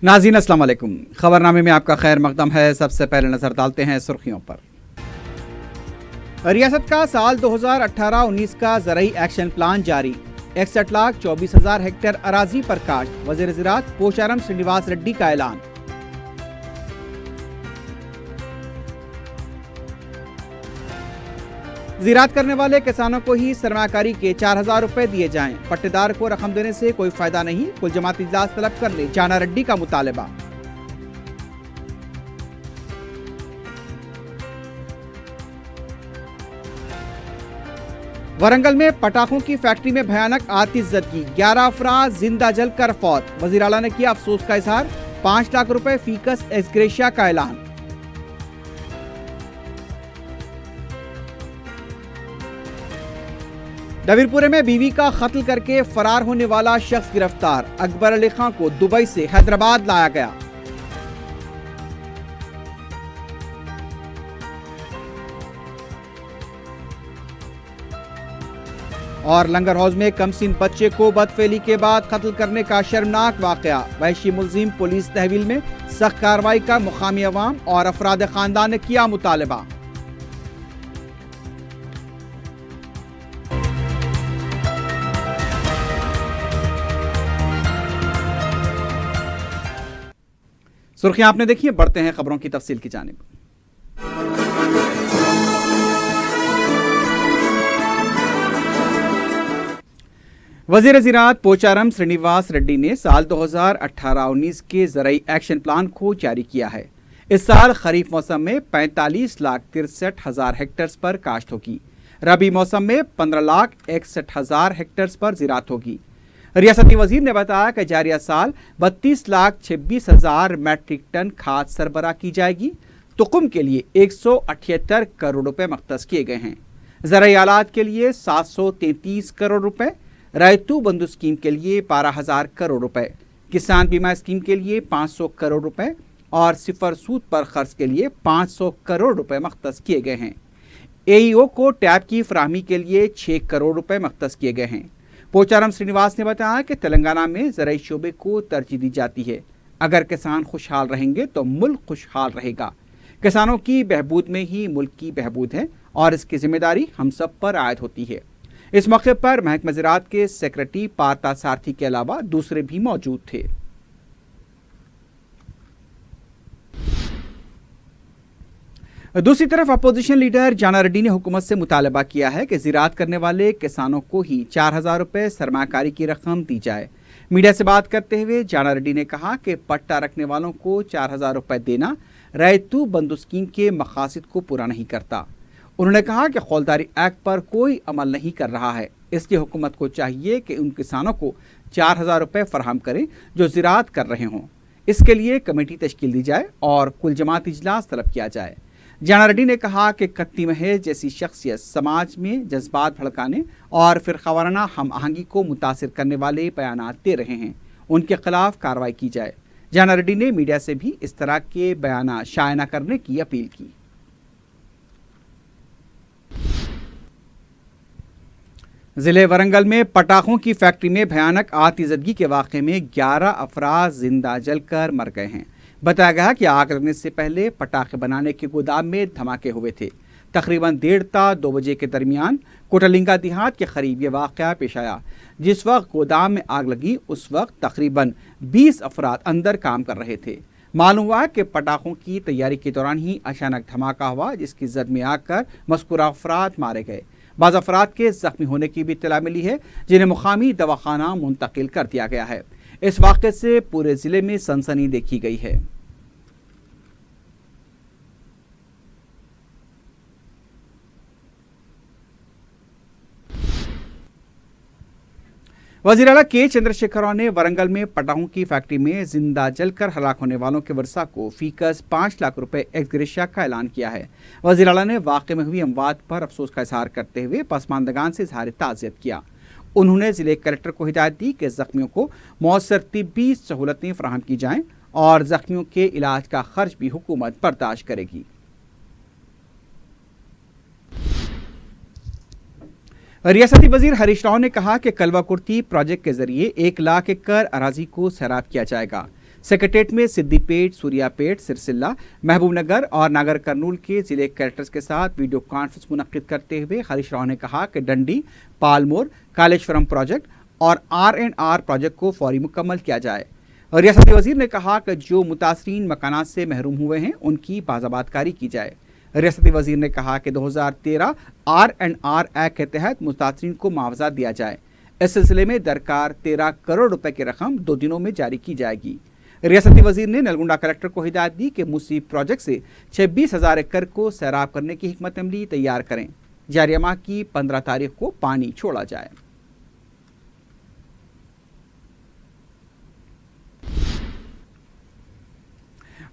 नाज़रीन अस्सलाम वालेकुम। खबरनामे में आपका खैर मकदम है। सबसे पहले नजर डालते हैं सुर्खियों पर। रियासत का साल 2018-19 का ज़रई एक्शन प्लान जारी। 61,24,000 हेक्टेयर अराजी पर काश्त। वज़ीर ज़राअत पोचारम श्रीनिवास रेड्डी का ऐलान। ज़राअत करने वाले किसानों को ही सरमाकारी के 4,000 रुपए दिए जाएं। पट्टेदार को रकम देने से कोई फायदा नहीं। कुल जमात इजलास तलब कर ले, जाना रेड्डी का मुतालबा। वरंगल में पटाखों की फैक्ट्री में भयानक आतिशज़दगी। 11 अफराद जिंदा जलकर फौत। वज़ीर आला ने किया अफसोस का इजहार। 5 लाख रुपए फीकस एक्सग्रेशिया का ऐलान। डबीरपुरे में बीवी का कत्ल करके फरार होने वाला शख्स गिरफ्तार। अकबर अली खां को दुबई से हैदराबाद लाया गया। और लंगर हाउस में कमसीन बच्चे को बदफेली के बाद कत्ल करने का शर्मनाक वाकया। वहशी मुलजिम पुलिस तहवील में सख्त कार्रवाई का मुकामी अवाम और अफराद खानदान ने किया मुतालबा। सुर्खियां आपने देखी, बढ़ते हैं खबरों की तफसील की जानिब। वज़ीर ज़राअत पोचारम श्रीनिवास रेड्डी ने साल 2018-19 के ज़रई एक्शन प्लान को जारी किया है। इस साल खरीफ मौसम में 45,63,000 हेक्टेयर पर काश्त होगी। रबी मौसम में 15,61,000 हेक्टेयर पर ज़राअत होगी। रियासती वजीर ने बताया कि जारिया साल 32,26,000 मैट्रिक टन खाद सरबराह की जाएगी। तुकुम के लिए 178 करोड़ रुपए मख्तस किए गए हैं। ज़रई आलात के लिए 733 करोड़ रुपए, रैतू बंधु स्कीम के लिए 12,000 करोड़ रुपए, किसान बीमा स्कीम के लिए 500 करोड़ रुपए और सिफर सूद पर खर्च के लिए 500 करोड़ रुपए मख्तस किए गए हैं। एईओ को टैब की फराहमी के लिए 6 करोड़ रुपए मख्तस किए गए हैं। पोचारम श्रीनिवास ने बताया कि तेलंगाना में ज़रई शोबे को तरजीह दी जाती है। अगर किसान खुशहाल रहेंगे तो मुल्क खुशहाल रहेगा। किसानों की बहबूद में ही मुल्क की बहबूद है और इसकी जिम्मेदारी हम सब पर आयद होती है। इस मौके पर महकमा ज़राअत के सेक्रेटरी पार्था सारथी के अलावा दूसरे भी मौजूद थे। दूसरी तरफ अपोजिशन लीडर जाना रेड्डी ने हुकूमत से मुतालबा किया है कि ज़राअत करने वाले किसानों को ही 4,000 रुपए सरमाकारी की रकम दी जाए। मीडिया से बात करते हुए जाना रेड्डी ने कहा कि पट्टा रखने वालों को 4,000 रुपए देना रैतू बंधु स्कीम के मकासद को पूरा नहीं करता। उन्होंने कहा कि खौलदारी एक्ट पर कोई अमल नहीं कर रहा है, इसलिए हुकूमत को चाहिए कि उन किसानों को 4,000 रुपए फराहम करें जो ज़राअत कर रहे हों। इसके लिए कमेटी तश्कील दी जाए और कुल जमात इजलास तलब किया जाए। जाना रेड्डी ने कहा कि कत्ती महज जैसी शख्सियत समाज में जज्बात भड़काने और फिर खवाराना हम आहंगी को मुतासिर करने वाले बयानात दे रहे हैं, उनके खिलाफ कार्रवाई की जाए। जाना रेड्डी ने मीडिया से भी इस तरह के बयानात शाया न करने की अपील की। जिले वरंगल में पटाखों की फैक्ट्री में भयानक आतिशज़दगी के वाक़े में 11 अफराद जिंदा जलकर मर गए हैं। बताया गया कि आग लगने से पहले पटाखे बनाने के गोदाम में धमाके हुए थे। तकरीबन 1:30 से 2 बजे के दरमियान कोटलिंगा देहात के करीब ये वाक़या पेश आया। जिस वक्त गोदाम में आग लगी उस वक्त तकरीबन 20 अफराद अंदर काम कर रहे थे। मालूम हुआ कि पटाखों की तैयारी के दौरान ही अचानक धमाका हुआ, जिसकी जद में आकर मज़कूरा अफराद मारे गए। बाज़ अफराद के जख्मी होने की भी इत्तला मिली है, जिन्हें मुकामी दवाखाना मुंतकिल कर दिया गया है। इस वाक़े से पूरे ज़िले में सनसनी देखी गई है। वज़ीर आला के चंद्रशेखर राव ने वरंगल में पटाखों की फैक्ट्री में जिंदा जलकर हलाक होने वालों के वर्सा को फीकस 5 लाख रुपए एक्सग्रेशिया का ऐलान किया है। वज़ीर आला ने वाक़े में हुई अमवात पर अफसोस का इजहार करते हुए पसमानदगान से इजहार ताज़ियत किया। उन्होंने ज़िले कलेक्टर को हिदायत दी कि ज़ख्मियों को मौसर तिब्बी सहूलतें फराहम की जाएँ और ज़ख्मियों के इलाज का खर्च भी हुकूमत बर्दाश्त करेगी। रियासती वजीर हरीश राव ने कहा कि कलवा कुर्ती प्रोजेक्ट के जरिए 1 लाख एकड़ अराजी को सैराब किया जाएगा। सेक्रेटेरिएट में सिद्दीपेट, सूर्यापेट, सिरसिल्ला, महबूबनगर और नागर कर्नूल के जिले कलेक्टर्स के साथ वीडियो कॉन्फ्रेंस मुनक्किद करते हुए हरीश राव ने कहा कि डंडी, पालमोर, कालेश्वरम प्रोजेक्ट और R&R प्रोजेक्ट को फौरी मुकम्मल किया जाए। रियासती वजीर ने कहा कि जो मुतासरीन मकानात से महरूम हुए हैं उनकी बाज़ाबातकारी की जाए। रियासती वजीर ने कहा कि 2013 R&R एक्ट के तहत मुतासरीन को मुआवजा दिया जाए। इस सिलसिले में दरकार 13 करोड़ रुपए की रकम 2 दिनों में जारी की जाएगी। रियासती वजीर ने नलगुंडा कलेक्टर को हिदायत दी कि मुसी प्रोजेक्ट से 26,000 एकड़ को सैराब करने की हिकमत अमली तैयार करें। जारी माह की 15 तारीख को पानी छोड़ा जाए।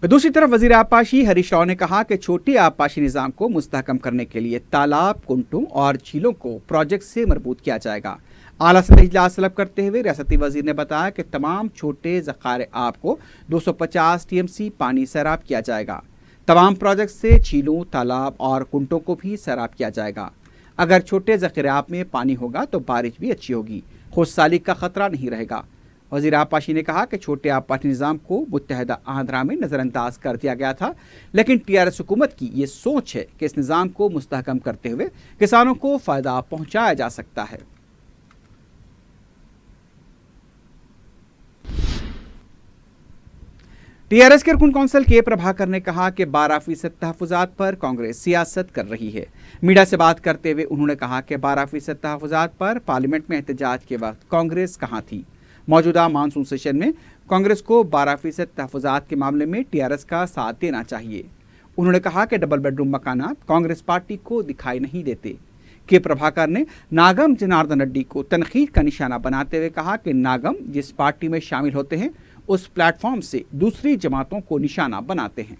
दूसरी तरफ वजीर आबपाशी हरीश राव ने कहा कि छोटे आबपाशी निज़ाम को मुस्तहकम करने के लिए तालाब, कुंटों और झीलों को प्रोजेक्ट से मरबूत किया जाएगा। आला सतही इजलास तलब करते हुए रियासती वजीर ने बताया कि तमाम छोटे ज़खायर आब को 250 TMC पानी सैराब किया जाएगा। तमाम प्रोजेक्ट से झीलों, तालाब और कुंटों को भी सैराब किया जाएगा। अगर छोटे ज़खायर आब में पानी होगा तो बारिश भी अच्छी होगी, खुशसाली का खतरा नहीं रहेगा। वज़ीर आबपाशी ने कहा कि छोटे आबपाशी निज़ाम को मुत्तहदा आंध्रा में नज़रअंदाज कर दिया गया था, लेकिन TRS हुकूमत की ये सोच है कि इस निज़ाम को मुस्तहकम करते हुए किसानों को फ़ायदा पहुँचाया जा सकता है। TRS के रुकन कौंसिल के प्रभाकर ने कहा कि 12% तहफ़्फ़ुज़ात पर कांग्रेस सियासत कर रही है। मीडिया से बात करते हुए उन्होंने कहा कि 12% तहफ़्फ़ुज़ात पर पार्लियामेंट में एहतजाज के वक्त कांग्रेस कहाँ थी। मौजूदा मानसून सेशन में कांग्रेस को 12% तहफ़्फ़ुज़ात के मामले में TRS का साथ देना चाहिए। उन्होंने कहा कि डबल बेडरूम मकानात कांग्रेस पार्टी को दिखाई नहीं देते। के प्रभाकर ने नागम जनार्दन रेड्डी को तनकीद का निशाना बनाते हुए कहा कि नागम जिस पार्टी में शामिल होते हैं उस प्लेटफॉर्म से दूसरी जमातों को निशाना बनाते हैं।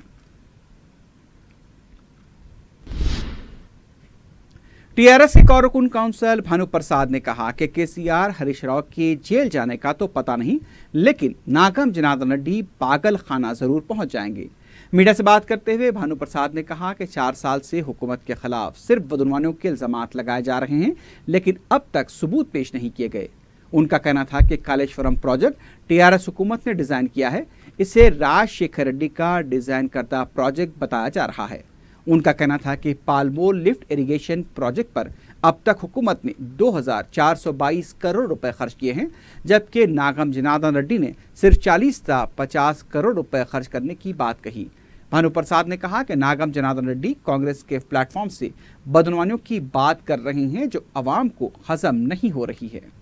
TRS के कारकुन काउंसिल भानु प्रसाद ने कहा कि KCR हरीश राव के जेल जाने का तो पता नहीं, लेकिन नागम जनार्दन रेड्डी पागल खाना जरूर पहुंच जाएंगे। मीडिया से बात करते हुए भानु प्रसाद ने कहा कि 4 साल से हुकूमत के खिलाफ सिर्फ बदनवानियों के इल्जामात लगाए जा रहे हैं, लेकिन अब तक सबूत पेश नहीं किए गए। उनका कहना था कि कालेश्वरम प्रोजेक्ट TRS हुकूमत ने डिज़ाइन किया है, इसे राजशेखर रेड्डी का डिज़ाइन करदा प्रोजेक्ट बताया जा रहा है। उनका कहना था कि पालमोर लिफ्ट इरिगेशन प्रोजेक्ट पर अब तक हुकूमत ने 2,422 करोड़ रुपए खर्च किए हैं, जबकि नागम जनार्दन रेड्डी ने सिर्फ 40 से 50 करोड़ रुपए खर्च करने की बात कही। भानु प्रसाद ने कहा कि नागम जनार्दन रेड्डी कांग्रेस के प्लेटफॉर्म से बदनवानियों की बात कर रहे हैं जो अवाम को हजम नहीं हो रही है।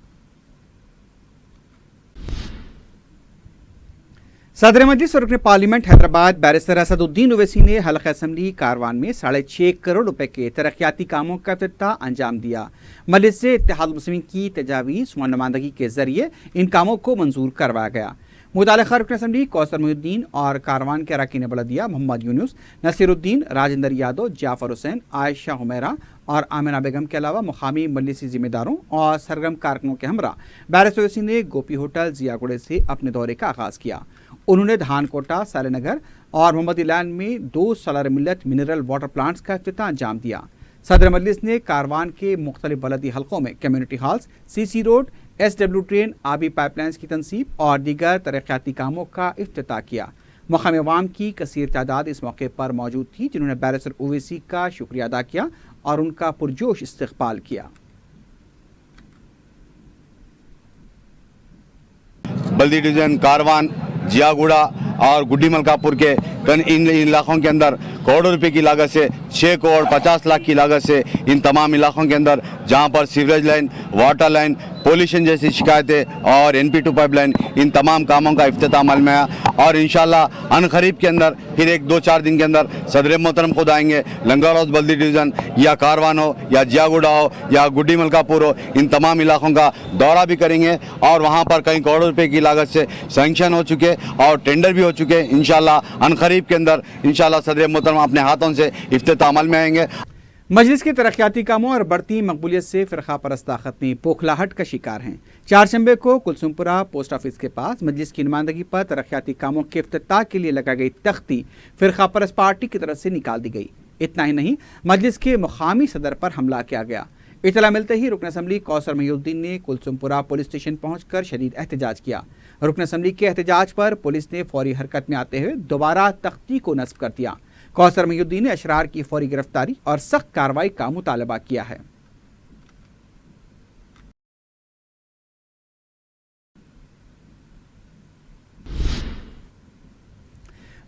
सदर मजलिस और रुकन पार्लियामेंट हैदराबाद बैरिस्टर असदुद्दीन ओवैसी ने हल्का असम्बली कारवान में 6.5 करोड़ रुपए के तरक्याती कामों का इफ्तिताह अंजाम दिया। मजलिस से इत्तेहाद मुस्लिमीन की तजावीज़ व नुमाइंदगी के जरिए इन कामों को मंजूर करवाया गया। मुतालिका रुकन असम्बली कौसर मोहिउद्दीन और कारवान के अरकान बलदिया मोहम्मद यूनुस, नसीरुद्दीन, राजेंद्र यादव, जाफर हुसैन, आयशा हुमैरा और आमिना बेगम के अलावा मुकामी मजलिसी जिम्मेदारों और सरगर्म कारकुनों के हमरा बैरिस्टर ओवैसी ने गोपी होटल जियागुड़े से अपने दौरे का आगाज़ किया। उन्होंने धानकोटा, सालेनगर और मोहम्मदी लैंड में 2 सालार मिल्लत मिनरल वाटर प्लांट्स का इफ्तिताह अंजाम दिया। सदर मजलिस ने कारवान के मुख्तलिफ बलदी हलकों में community halls, CC road, SW train, आबी पाइपलाइंस की तनसीब और दीगर तरक्याती कामों का इफ्तिताह किया। मकामी अवाम की कसीर तादाद इस मौके पर मौजूद थी, जिन्होंने बैरिस्टर ओवैसी का शुक्रिया अदा किया और उनका पुरजोश इस्तकबाल किया। बल्दी डिवीजन कारवान, जियागुड़ा और गुड्डी मलकापुर के इन इलाकों के अंदर करोड़ों रुपए की लागत से 6 करोड़ 50 लाख की लागत से इन तमाम इलाकों के अंदर जहां पर sewerage line, water line, pollution जैसी शिकायतें और NP2 पाइपलाइन, इन तमाम कामों का इफ्तिताह अमल में आया और इंशाल्लाह अनकरीब के अंदर फिर 1-2-4 दिन के अंदर सदर मोहतरम खुद आएंगे। लंगर हाउस बल्दी डिवीज़न या कारवान हो या जियागुड़ा हो या गुड्डी मलकापुर हो, इन तमाम इलाकों का दौरा भी करेंगे और वहाँ पर कई करोड़ों रुपए की लागत से सैंक्शन हो चुके और टेंडर भी हो चुके। इंशाल्लाह अनकरीब के अंदर इंशाल्लाह सदर मोहतरम अपने हाथों से इफ्तिताह अमल में आएंगे। मजलिस के तरक्याती कामों और बढ़ती मकबूलियत से फ़िरका परस्त ताकत में पोखलाहट का शिकार हैं। 4 शंबे को कुलसुमपुरा पोस्ट ऑफिस के पास मजलिस की नुमाइंदगी पर तरक्याती कामों के इफ्तिताह के लिए लगाई गई तख्ती फ़िरका परस्त पार्टी की तरफ से निकाल दी गई। इतना ही नहीं, मजलिस के मुकामी सदर पर हमला किया गया। इतला मिलते ही रुकन असम्बली कौसर मोहिउद्दीन ने कुलसुमपुरा पुलिस स्टेशन पहुंचकर शदीद एहतजाज किया। رکن اسمبلی کے احتجاج پر پولیس نے فوری حرکت میں آتے ہوئے دوبارہ تختی کو نصب کر دیا۔ کوثر محی الدین نے اشرار کی فوری گرفتاری اور سخت کارروائی کا مطالبہ کیا ہے۔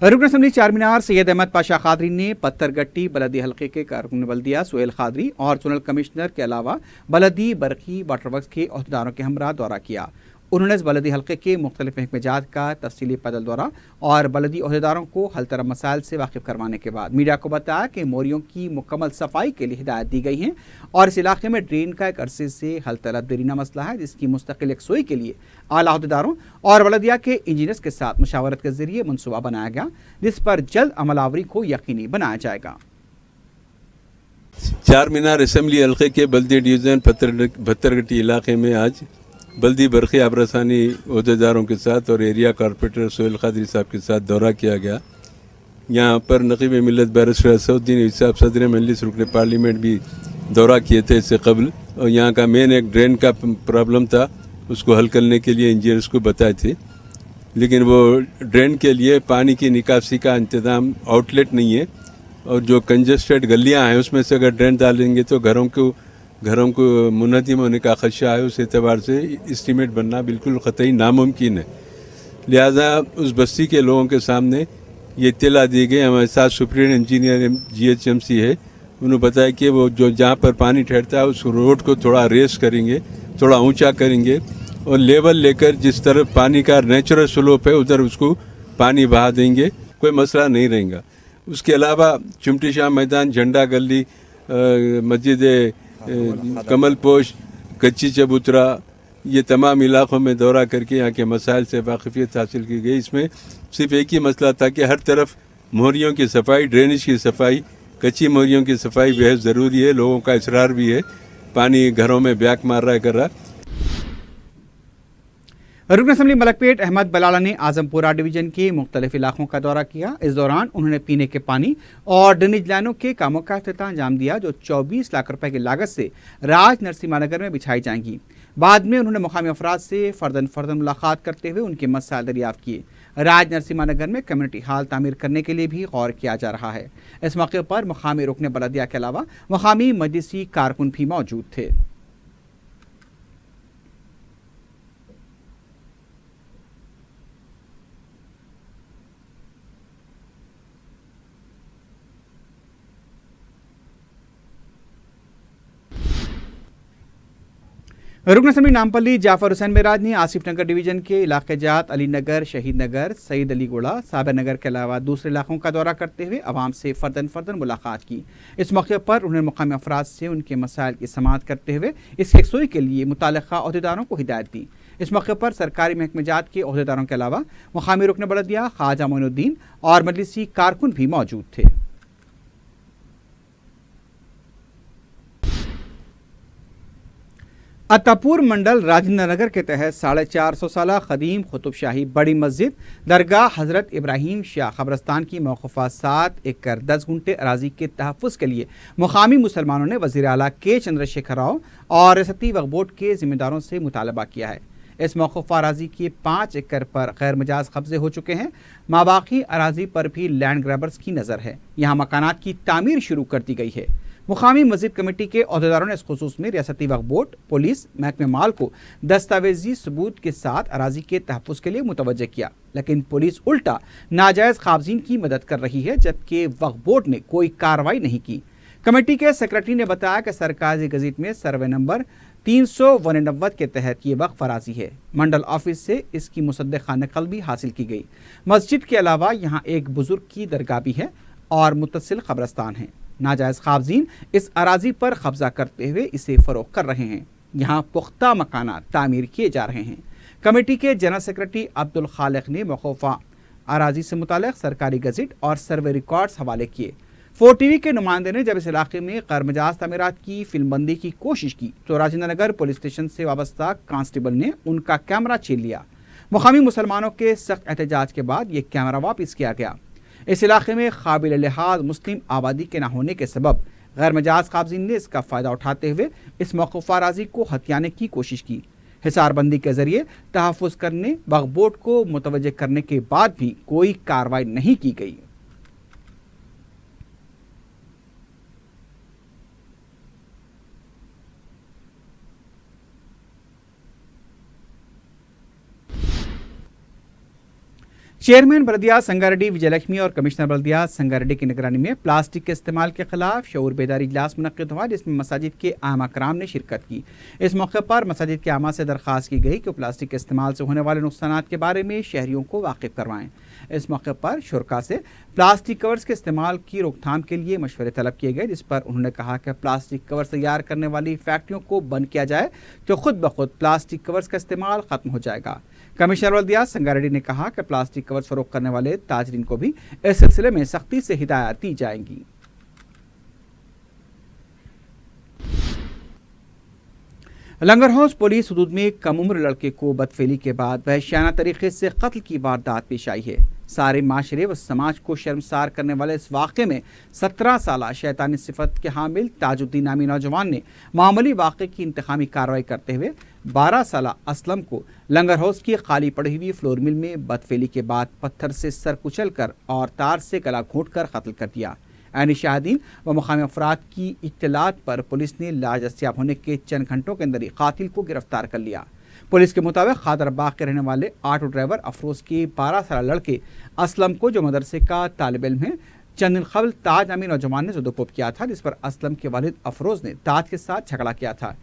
رکن اسمبلی چارمینار سید احمد پاشا قادری نے پتھر گٹی بلدی حلقے کے کارکن بلدیہ سہیل قادری اور زونل کمشنر کے علاوہ بلدی برقی واٹر ورکس کے عہدیداروں کے ہمراہ دورہ کیا۔ انہوں نے اس بلدی حلقے کے مختلف محکمہ جات کا تفصیلی پیدل دورہ اور بلدی عہدیداروں کو حل طلب مسائل سے واقف کروانے کے بعد میڈیا کو بتایا کہ موریوں کی مکمل صفائی کے لیے ہدایت دی گئی ہیں اور اس علاقے میں ڈرین کا ایک عرصے سے حل طلب دیرینہ مسئلہ ہے، جس کی مستقل یکسوئی کے لیے اعلیٰ عہدیداروں اور بلدیہ کے انجینئرز کے ساتھ مشاورت کے ذریعے منصوبہ بنایا گیا، جس پر جلد عمل آوری کو یقینی بنایا جائے گا۔ چار مینار اسمبلی حلقے کے بلدی ڈویژن پتھرگٹی علاقے میں آج بلدی برقی آبرسانی عہدیداروں کے ساتھ اور ایریا کارپوریٹر سہیل قادری صاحب کے ساتھ دورہ کیا گیا۔ یہاں پر نقیب ملت بیرسٹر اسدالدین صاحب صدر مجلس رکن پارلیمنٹ بھی دورہ کیے تھے اس سے قبل، اور یہاں کا مین ایک ڈرین کا پرابلم تھا، اس کو حل کرنے کے لیے انجینئرس کو بتائے تھے، لیکن وہ ڈرین کے لیے پانی کی نکاسی کا انتظام آؤٹ لیٹ نہیں ہے، اور جو کنجسٹڈ گلیاں ہیں اس میں سے اگر ڈرین ڈالیں گے تو گھروں کو منہدم ہونے کا خدشہ ہے۔ اس اعتبار سے اسٹیمیٹ بننا بالکل قطعی ناممکن ہے، لہذا اس بستی کے لوگوں کے سامنے یہ اطلاع دی گئی۔ ہمارے ساتھ سپرنٹینڈنٹ انجینئر GHMC ہے، انہوں نے بتایا کہ وہ جہاں پر پانی ٹھہرتا ہے اس روڈ کو تھوڑا ریز کریں گے، تھوڑا اونچا کریں گے، اور لیول لے کر جس طرف پانی کا نیچرل سلوپ ہے ادھر اس کو پانی بہا دیں گے، کوئی مسئلہ نہیں رہے گا۔ اس کے علاوہ چمٹی شاہ میدان، جھنڈا گلی، مسجد کمل پوش، کچی چبوترا، یہ تمام علاقوں میں دورہ کر کے یہاں کے مسائل سے واقفیت حاصل کی گئی۔ اس میں صرف ایک ہی مسئلہ تھا کہ ہر طرف موریوں کی صفائی، ڈرینیج کی صفائی، کچی موریوں کی صفائی بہت ضروری ہے۔ لوگوں کا اصرار بھی ہے، پانی گھروں میں بیاک مار رہا ہے کر رہا۔ رکن اسمبلی ملک پیٹ احمد بلالہ نے اعظم پورہ ڈویژن کے مختلف علاقوں کا دورہ کیا۔ اس دوران انہوں نے پینے کے پانی اور ڈرینیج لائنوں کے کاموں کا افتتاح انجام دیا، جو 24 لاکھ روپے کی لاگت سے راج نرسمہا نگر میں بچھائی جائیں گی۔ بعد میں انہوں نے مقامی افراد سے فرداً ملاقات کرتے ہوئے ان کے مسائل دریافت کیے۔ راج نرسمہا نگر میں کمیونٹی ہال تعمیر کرنے کے لیے بھی غور کیا جا رہا ہے۔ اس موقع پر مقامی رکن بلدیہ کے علاوہ مقامی مجلسی کارکن بھی موجود تھے۔ رکن اسمبلی نامپلی جعفر حسین معراج نے آصف نگر ڈویژن کے علاقے جات علی نگر، شہید نگر، سعید علی گوڑہ، صابر نگر کے علاوہ دوسرے علاقوں کا دورہ کرتے ہوئے عوام سے فرداً ملاقات کی۔ اس موقع پر انہوں نے مقامی افراد سے ان کے مسائل کی سماعت کرتے ہوئے اس کی یکسوئی کے لیے متعلقہ عہدیداروں کو ہدایت دی۔ اس موقع پر سرکاری محکمہ جات کے عہدیداروں کے علاوہ مقامی رکن بلدیہ خواجہ معین الدین اور مجلسی کارکن بھی موجود تھے۔ اتاپور منڈل راجندر نگر کے تحت 450 سالہ قدیم قطب شاہی بڑی مسجد درگاہ حضرت ابراہیم شاہ قبرستان کی موقوفہ 7 ایکڑ 10 گھنٹے اراضی کے تحفظ کے لیے مقامی مسلمانوں نے وزیر اعلیٰ کے چندر شیکھر راؤ اور ریاستی وقف بورڈ کے ذمہ داروں سے مطالبہ کیا ہے۔ اس موقوفہ اراضی کے 5 ایکڑ پر غیر مجاز قبضے ہو چکے ہیں، ماباقی اراضی پر بھی لینڈ گریبرز کی نظر ہے۔ یہاں مکانات کی تعمیر شروع کر دی گئی ہے۔ مقامی مسجد کمیٹی کے عہدیداروں نے اس خصوص میں ریاستی وقف بورڈ، پولیس، محکمہ مال کو دستاویزی ثبوت کے ساتھ اراضی کے تحفظ کے لیے متوجہ کیا، لیکن پولیس الٹا ناجائز قابضین کی مدد کر رہی ہے، جبکہ وقف بورڈ نے کوئی کارروائی نہیں کی۔ کمیٹی کے سیکرٹری نے بتایا کہ سرکاری گزٹ میں سروے نمبر 399 کے تحت یہ وقف اراضی ہے۔ منڈل آفس سے اس کی مصدقہ نقل بھی حاصل کی گئی۔ مسجد کے علاوہ یہاں ایک بزرگ کی درگاہ بھی ہے اور متصل قبرستان ہے۔ ناجائز قابضین اس اراضی پر قبضہ کرتے ہوئے اسے فروخت کر رہے ہیں۔ یہاں پختہ مکانات تعمیر کیے جا رہے ہیں۔ کمیٹی کے جنرل سیکرٹری عبدالخالق نے موقوفہ اراضی سے متعلق سرکاری گزٹ اور سروے ریکارڈز حوالے کیے۔ 4TV کے نمائندے نے جب اس علاقے میں غیر مجاز تعمیرات کی فلم بندی کی کوشش کی تو راجندر نگر پولیس اسٹیشن سے وابستہ کانسٹیبل نے ان کا کیمرہ چھین لیا۔ مقامی مسلمانوں کے سخت احتجاج کے بعد یہ کیمرہ واپس کیا گیا۔ اس علاقے میں قابل لحاظ مسلم آبادی کے نہ ہونے کے سبب غیر مجاز قابضین نے اس کا فائدہ اٹھاتے ہوئے اس موقوفہ اراضی کو ہتھیانے کی کوشش کی۔ हिसार बंदी के जरिए तहफ़्फ़ुज़ करने बगबोट को मुतवज्जे करने के बाद भी कोई कार्रवाई नहीं की गई। चेयरमैन बल्दिया संगारेड्डी विजयलक्ष्मी और कमिश्नर बल्दिया संगारेड्डी की निगरानी में प्लास्टिक के इस्तेमाल के खिलाफ शऊर बेदारी इजलास मुनक्किद हुआ, जिसमें मसाजिद के आमा कराम ने शिरकत की। इस मौके पर मसाजिद के आमा से दरख्वास्त की गई कि प्लास्टिक के इस्तेमाल से होने वाले नुकसानात के बारे में शहरियों को वाकिफ करवाएं। इस मौके पर शुरका से प्लास्टिक कवर्स के इस्तेमाल की रोकथाम के लिए मशवरे तलब किए गए, जिस पर उन्होंने कहा कि प्लास्टिक कवर्स तैयार करने वाली फैक्ट्रियों को बंद किया जाए तो खुद ब खुद प्लास्टिक कवर्स का इस्तेमाल खत्म हो जाएगा। कमिश्नर बल्दिया संगारेड्डी ने कहा कि प्लास्टिक कवर्स फरोख्त करने वाले ताजरीन को भी इस सिलसिले में सख्ती से हिदायत दी जाएंगी। लंगर हाउस पुलिस हदूद में कम उम्र लड़के को बदफेली के बाद वहशियाना तरीके से कत्ल की वारदात पेश आई है। सारे माशरे व समाज को शर्मसार करने वाले इस वाक़े में 17 साला शैतानी सिफत के हामिल ताजुद्दीन नामी नौजवान ने मामूली वाक़े की इंतकामी कार्रवाई करते हुए 12 साला असलम को लंगर हाउस की खाली पड़ी हुई फ्लोर मिल में बदफेली के बाद पत्थर से सर कुचल कर और तार से गला घोंट कर कत्ल कर दिया। ऐनी शाहिदीन व मुकामी अफराद की इत्तलात पर पुलिस ने लाजस्याब होने के चंद घंटों के अंदर ही कातिल को गिरफ्तार कर लिया। पुलिस के मुताबिक खादरबाग के रहने वाले ऑटो ड्राइवर अफरोज के 12 साल लड़के असलम को, जो मदरसे का तालिब इल्म है, चंद दिन कबल ताज नामी नौजवान ने ज़ुदोकोब किया था, जिस पर असलम के वालिद अफरोज ने ताज के साथ झगड़ा किया था।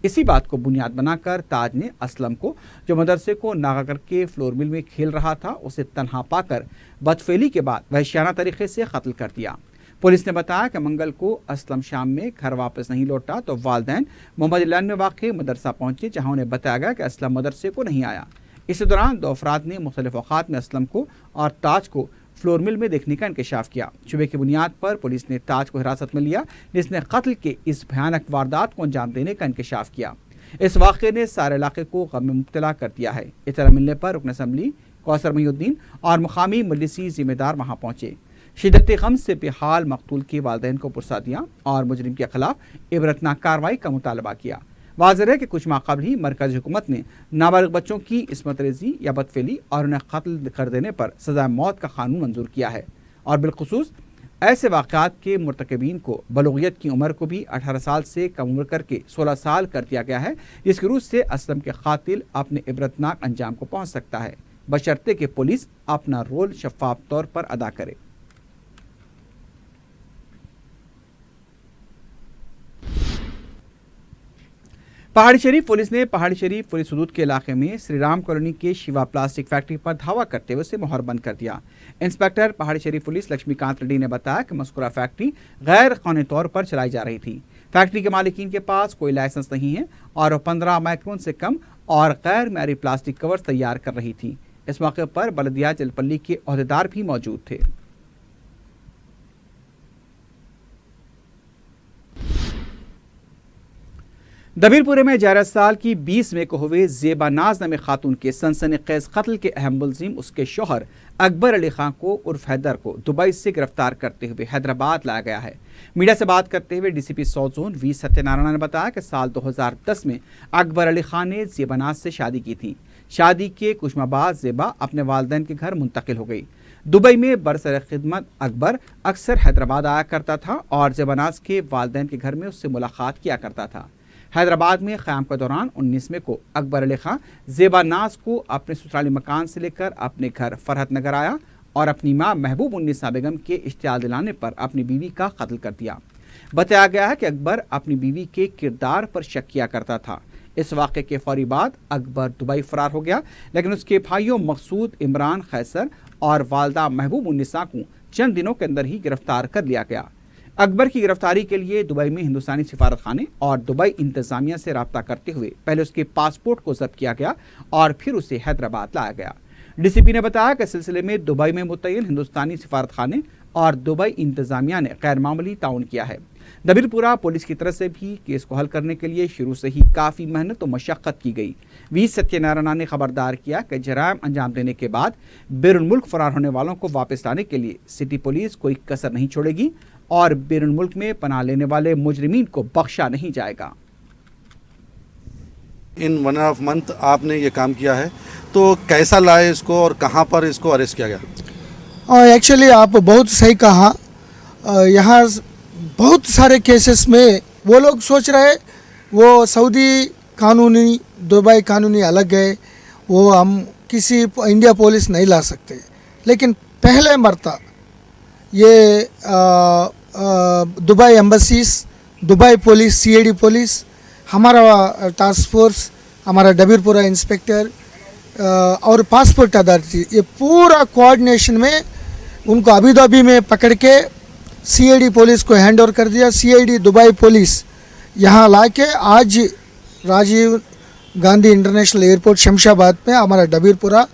इसी बात को बुनियाद बनाकर ताज ने असलम को, जो मदरसे को नागा करके फ्लोर मिल में खेल रहा था, उसे तन्हा पाकर बदफेली के बाद वहशियाना तरीके से कत्ल कर दिया। पुलिस ने बताया कि मंगल को असलम शाम में घर वापस नहीं लौटा तो वालिदैन मोहम्मद इलान में वाक़ मदरसा पहुंचे, जहां उन्हें बताया गया कि असलम मदरसे को नहीं आया। इसी दौरान दो अफराद ने मुख्तलिफ औक़ात में असलम को और ताज को फ्लोर मिल में देखने का इंकशाफ किया। शुबे की बुनियाद पर पुलिस ने ताज को हिरासत में लिया, जिसने कत्ल के इस भयानक वारदात को अंजाम देने का इंकशाफ किया। इस वाक़े ने सारे इलाके को गम में मुब्तला कर दिया है। इत्तला मिलने पर रुकन असम्बली कौसर महिउद्दीन और मुकामी मजलिसी जिम्मेदार वहाँ पहुंचे। शिद्दत गम से बेहाल मकतूल के वालिदैन को पुरसा दिया और मुजरिम के खिलाफ इबरतनाक कार्रवाई का मुतालबा किया। वाज़ेह है कि कुछ माह कबल ही मरकज़ी हुकूमत ने नाबालिग बच्चों की इस्मत रेज़ी या बदफेली और उन्हें कत्ल कर देने पर सज़ा मौत का कानून मंजूर किया है और बिलखुसूस ऐसे वाक़यात के मुर्तकबीन को बलूगियत की उम्र को भी 18 साल से कम उम्र करके 16 साल कर दिया गया है, जिसकी रूह से असलम के कातिल अपने इबरतनाक अंजाम को पहुँच सकता है, बशर्ते कि पुलिस अपना रोल शफाफ तौर पर अदा करे। पहाड़ी शरीफ पुलिस ने पहाड़ी शरीफ पुलिस हदूद के इलाके में श्री राम कॉलोनी के शिवा प्लास्टिक फैक्ट्री पर धावा करते हुए उसे मोहर बंद कर दिया। इंस्पेक्टर पहाड़ी शरीफ पुलिस लक्ष्मीकांत रेड्डी ने बताया कि मज़कूरा फैक्ट्री गैर कानूनी तौर पर चलाई जा रही थी। फैक्ट्री के मालिकीन के पास कोई लाइसेंस नहीं है और 15 माइक्रोन से कम और गैर मैरी प्लास्टिक कवर तैयार कर रही थी। इस मौके पर बल्दिया जलपल्ली के अहदेदार भी मौजूद थे। दबीरपुरे में 11 साल की 20 मई को हुए ज़ेबा नाज नामी खातून के सनसनीखेज कत्ल के अहम मुलजिम उसके शोहर अकबर अली खान को उर्फ हैदर को दुबई से गिरफ्तार करते हुए हैदराबाद लाया गया है। मीडिया से बात करते हुए DCP south zone V Satyanarayana ने बताया कि साल 2010 में अकबर अली खान ने ज़ेबा नाज से शादी की थी। शादी के कुछ माह बाद ज़ेबा अपने वालिदैन के घर मुंतकिल हो गई। दुबई में बरसर खिदमत अकबर अक्सर हैदराबाद आया करता था और ज़ेबा नाज के वालिदैन के घर में उससे मुलाकात किया करता था। हैदराबाद में क़याम के दौरान 19 मई को अकबर अली खान ज़ेबा नाज को अपने ससुराली मकान से लेकर अपने घर फरहत नगर आया और अपनी मां महबूब उन्निसा बेगम के इश्तियाल दिलाने पर अपनी बीवी का कत्ल कर दिया। बताया गया है कि अकबर अपनी बीवी के किरदार पर शक किया करता था। इस वाक़े के फौरी बाद अकबर दुबई फरार हो गया, लेकिन उसके भाइयों मकसूद, इमरान, खैसर और वालदा महबूब उन्निसा को चंद दिनों के अंदर ही गिरफ्तार कर लिया गया। अकबर की गिरफ्तारी के लिए दुबई में हिंदुस्तानी सिफारत खाने और दुबई इंतजामिया से रब्ता करते हुए पहले उसके पासपोर्ट को जब्त किया गया और फिर उसे हैदराबाद लाया गया। डीसीपी ने बताया कि सिलसिले में दुबई में मुतय्यन हिंदुस्तानी सिफारत खाने और दुबई इंतजामिया ने गैर मामूली ताउन किया है। दबीरपुरा पुलिस की तरफ से भी केस को हल करने के लिए शुरू से ही काफ़ी मेहनत और मशक्क़त की गई। वी सत्यनारायण ने खबरदार किया कि जराइम अंजाम देने के बाद बैरून मुल्क फरार होने वालों को वापस लाने के लिए सिटी पुलिस कोई कसर नहीं छोड़ेगी और बैरून मुल्क में पनाह लेने वाले मुजरिमीन को बख्शा नहीं जाएगा। ان 1.5 month آپ نے یہ کام کیا ہے تو کیسا لائے اس کو اور کہاں پر اس کو اریسٹ کیا گیا؟ ایکچولی آپ بہت صحیح کہا. یہاں بہت سارے کیسز میں وہ لوگ سوچ رہے وہ سعودی قانونی دبئی قانونی الگ ہے, وہ ہم کسی انڈیا پولیس نہیں لا سکتے. لیکن پہلے مرتبہ یہ Dubai embassies, Dubai police, CID police, ہمارا ٹاسک فورس, ہمارا ڈبیر پورہ انسپیکٹر اور پاسپورٹ اتھارٹی, یہ پورا کوآرڈینیشن میں ان کو ابو دھابی میں پکڑ کے CID پولیس کو ہینڈ اوور کر دیا. CID دبئی پولیس یہاں لا کے آج راجیو گاندھی انٹرنیشنل ایئرپورٹ شمشاباد میں ہمارا ڈبیر پورہ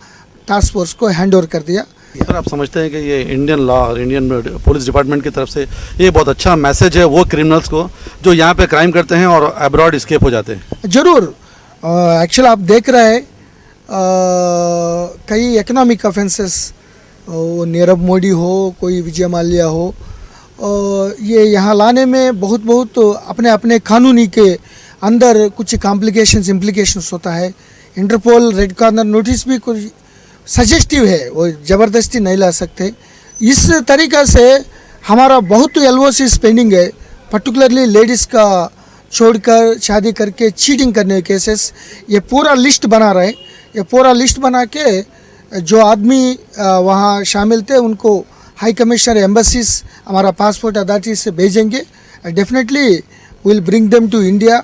ٹاسک فورس کو ہینڈ اوور کر دیا. سر آپ سمجھتے ہیں کہ یہ انڈین لا اور انڈین پولیس ڈپارٹمنٹ کی طرف سے یہ بہت اچھا میسج ہے وہ کرمنلز کو جو یہاں پہ کرائم کرتے ہیں اور ابراڈ اسکیپ ہو جاتے ہیں؟ ضرور. ایکچولی آپ دیکھ رہے ہیں کئی اکنامک افینسز, وہ نیرو مودی ہو, کوئی وجے مالیا ہو, یہ یہاں لانے میں بہت اپنے اپنے قانونی کے اندر کچھ کمپلیکیشنز امپلیکیشنز ہوتا ہے. انٹرپول ریڈ کارنر نوٹس بھی کچھ سجیسٹیو ہے, وہ زبردستی نہیں لا سکتے. اس طریقہ سے ہمارا بہت LOCs پینڈنگ ہے, پرٹیکولرلی لیڈیز کا چھوڑ کر شادی کر کے چیٹنگ کرنے کے کیسز. یہ پورا لسٹ بنا رہے, یہ پورا لسٹ بنا کے جو آدمی وہاں شامل تھے ان کو ہائی کمشنر ایمبسیز ہمارا پاسپورٹ اتھارٹی سے بھیجیں گے. Definitely will bring them to India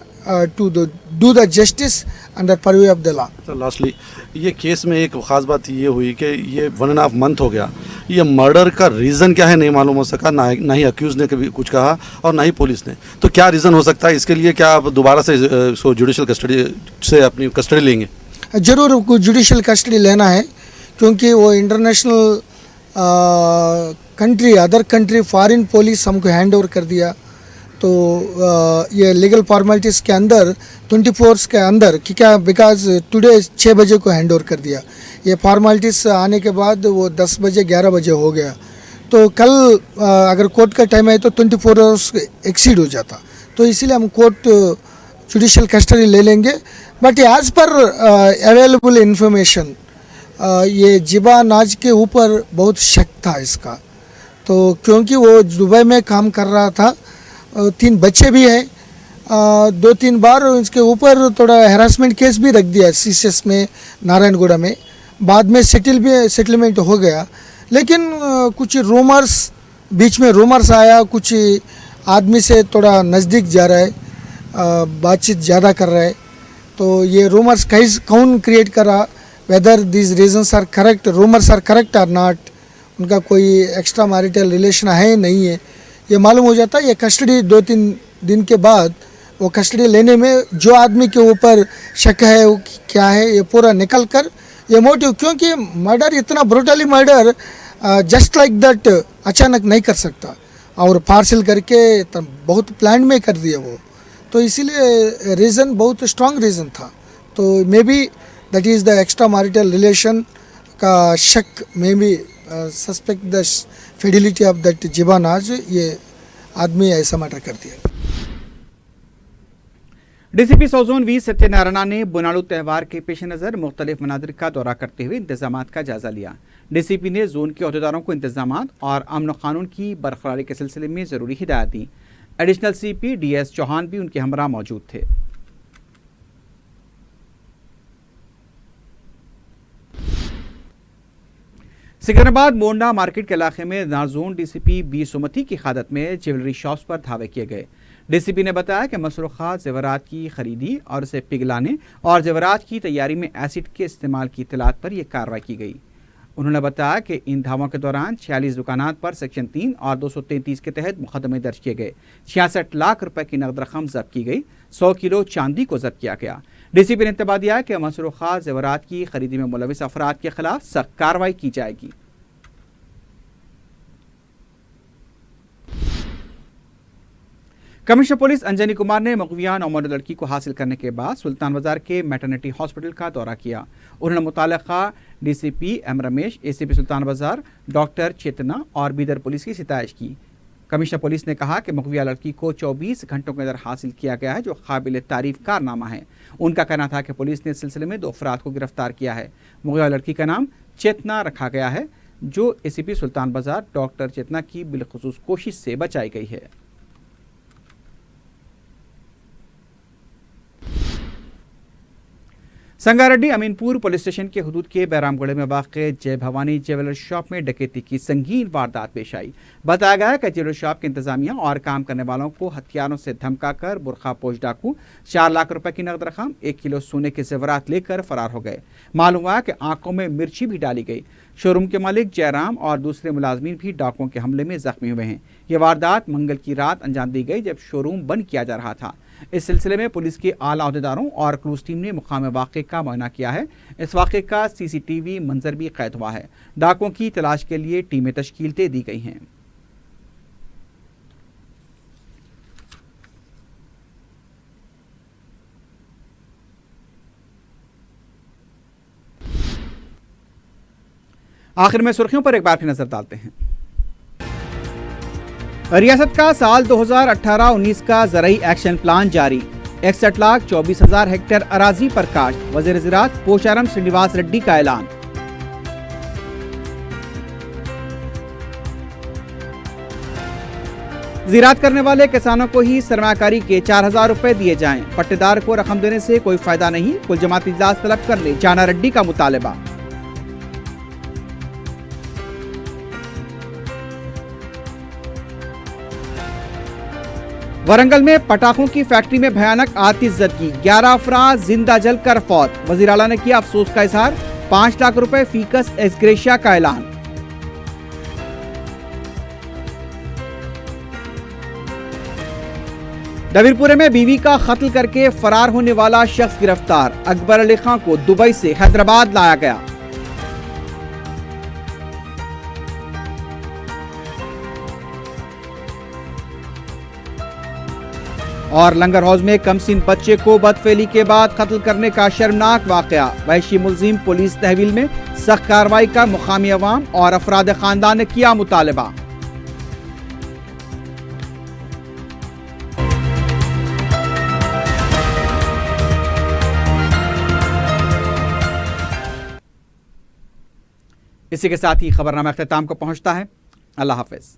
to do the justice under purview of the law. Sir lastly یہ کیس میں ایک خاص بات یہ ہوئی کہ یہ 1.5 month ہو گیا, یہ مرڈر کا ریزن کیا ہے نہیں معلوم ہو سکا, نہ ہی اکیوز نے کبھی کچھ کہا اور نہ ہی پولیس نے. تو کیا ریزن ہو سکتا ہے اس کے لیے؟ کیا آپ دوبارہ سے اس کو جوڈیشل کسٹڈی سے اپنی کسٹڈی لیں گے؟ ضرور جوڈیشل کسٹڈی لینا ہے, کیونکہ وہ international country, other country foreign police ہم کو ہینڈ اوور کر دیا. تو یہ لیگل فارمیلٹیز کے اندر 24 کے اندر کیا, بیکاز ٹوڈے 6 بجے کو ہینڈ اوور کر دیا. یہ فارمیلٹیز آنے کے بعد وہ 10 بجے 11 بجے ہو گیا. تو کل اگر کورٹ کا ٹائم ہے تو 24 hours ایکسیڈ ہو جاتا. تو اسی لیے ہم کورٹ جوڈیشل کسٹڈی لے لیں گے. But as per available information یہ جبا ناز کے اوپر بہت شک تھا اس کا. تو کیونکہ وہ دبئی میں کام کر رہا تھا, 3 بچے بھی ہیں, 2-3 بار اس کے اوپر تھوڑا ہراسمنٹ کیس بھی رکھ دیا CCS میں نارائن گوڑا میں. بعد میں سیٹلمنٹ ہو گیا. لیکن کچھ رومرز بیچ میں رومرز آیا, کچھ آدمی سے تھوڑا نزدیک جا رہا ہے, بات چیت زیادہ کر رہا ہے. تو یہ رومرز کون کریٹ کر رہا, whether these reasons are correct, rumors are correct or not, ان کا کوئی ایکسٹرا میریٹل ریلیشن ہے نہیں ہے, یہ معلوم ہو جاتا. یہ کسٹڈی 2-3 دن کے بعد وہ کسٹڈی لینے میں جو آدمی کے اوپر شک ہے وہ کیا ہے یہ پورا نکل کر یہ موٹیو, کیونکہ مرڈر اتنا بروٹلی مرڈر جسٹ لائک دیٹ اچانک نہیں کر سکتا, اور پارسل کر کے بہت پلان میں کر دیا وہ. تو اسی لیے ریزن بہت اسٹرانگ ریزن تھا. تو maybe that is the extra marital relation کا شک, maybe suspect the fidelity of that جبا ناز, یہ آدمی ایسا میٹر کر دیا. DCP سوزون وی ستیہ نارائنا نے بونالو تہوار کے پیش نظر مختلف مناظر کا دورہ کرتے ہوئے انتظامات کا جائزہ لیا. DCP نے زون کے عہدیداروں کو انتظامات اور امن و قانون کی برقراری کے سلسلے میں ضروری ہدایت دی. ایڈیشنل CP DS چوہان بھی ان کے ہمراہ موجود تھے. سکندرآباد مونڈا مارکیٹ کے علاقے میں نارزون DCP B سمتی کی قیادت میں جیولری شاپس پر دھاوے کیے گئے. DCP نے بتایا کہ مصروفات زیورات کی خریدی اور اسے پگھلانے اور زیورات کی تیاری میں ایسڈ کے استعمال کی اطلاعات پر یہ کارروائی کی گئی. انہوں نے بتایا کہ ان دھاووں کے دوران 46 دکانات پر سیکشن 3 اور 233 کے تحت مقدمے درج کیے گئے. 66 لاکھ روپے کی نقد رقم ضبط کی گئی. 100 کلو چاندی کو ضبط کیا گیا. DCP نے انتباہ دیا کہ مصروفات زیورات کی خریدی میں ملوث افراد کے خلاف سخت کارروائی کی جائے گی. کمشنر پولیس انجنی کمار نے مغویہ نومولود لڑکی کو حاصل کرنے کے بعد سلطان بازار کے میٹرنٹی ہاسپٹل کا دورہ کیا. انہوں نے متعلقہ DCP M رمیش, ACP سلطان بازار ڈاکٹر چیتنا اور بیدر پولیس کی ستائش کی. کمشنر پولیس نے کہا کہ مغویہ لڑکی کو 24 گھنٹوں کے اندر حاصل کیا گیا ہے جو قابل تعریف کارنامہ ہے۔ ان کا کہنا تھا کہ پولیس نے اس سلسلے میں 2 افراد کو گرفتار کیا ہے۔ مغویہ لڑکی کا نام چیتنا رکھا گیا ہے جو اے سی پی سلطان بازار ڈاکٹر چیتنا کی بالخصوص کوشش سے بچائی گئی ہے۔ سنگاریڈی امین پور پولیس اسٹیشن کے حدود کے بیرام گڑھے میں واقع جے بھوانی جیولر شاپ میں ڈکیتی کی سنگین واردات پیش آئی۔ بتایا گیا کہ جیولر شاپ کی انتظامیہ اور کام کرنے والوں کو ہتھیاروں سے دھمکا کر برقع پوش ڈاکو 4 لاکھ روپے کی نقد رقم 1 کلو سونے کے زیورات لے کر فرار ہو گئے۔ معلوم ہوا کہ آنکھوں میں مرچی بھی ڈالی گئی۔ شو روم کے مالک جے رام اور دوسرے ملازمین بھی ڈاکوؤں کے حملے میں زخمی ہوئے ہیں۔ یہ واردات منگل کی رات انجام دی گئی جب شو روم بند کیا جا رہا تھا۔ اس سلسلے میں پولیس کے اعلیٰ عہدیداروں اور کروز ٹیم نے مقام واقعے کا معائنہ کیا ہے۔ اس واقعے کا CCTV منظر بھی قید ہوا ہے۔ ڈاکوؤں کی تلاش کے لیے ٹیمیں تشکیل دے دی گئی ہیں۔ آخر میں سرخیوں پر ایک بار پھر نظر ڈالتے ہیں۔ ریاست کا سال 2018-19 کا زرعی ایکشن پلان جاری، 61,24,000 ہیکٹر اراضی پر کاشت، وزیر زراعت پوچارم سرینیواس ریڈی کا اعلان۔ زراعت کرنے والے کسانوں کو ہی سرمایہ کاری کے 4,000 روپے دیے جائیں، پٹے دار کو رقم دینے سے کوئی فائدہ نہیں، کل جماعتی اجلاس طلب کر لے، جانا ریڈی کا مطالبہ۔ ورنگل میں پٹاخوں کی فیکٹری میں بھیانک آتش زدگی، 11 افراد زندہ جل کر فوت، وزیر اعلیٰ نے کیا افسوس کا اظہار، 5 لاکھ روپے فیکس ایکس گریشیا کا اعلان۔ ڈبیر پورے میں بیوی کا قتل کر کے فرار ہونے والا شخص گرفتار، اکبر علی خان کو دبئی سے حیدرآباد لایا گیا۔ اور لنگر ہاؤس میں کمسن بچے کو بدفعلی کے بعد قتل کرنے کا شرمناک واقعہ، وحشی ملزم پولیس تحویل میں، سخت کارروائی کا مقامی عوام اور افراد خاندان نے کیا مطالبہ۔ اسی کے ساتھ ہی خبرنامہ اختتام کو پہنچتا ہے۔ اللہ حافظ۔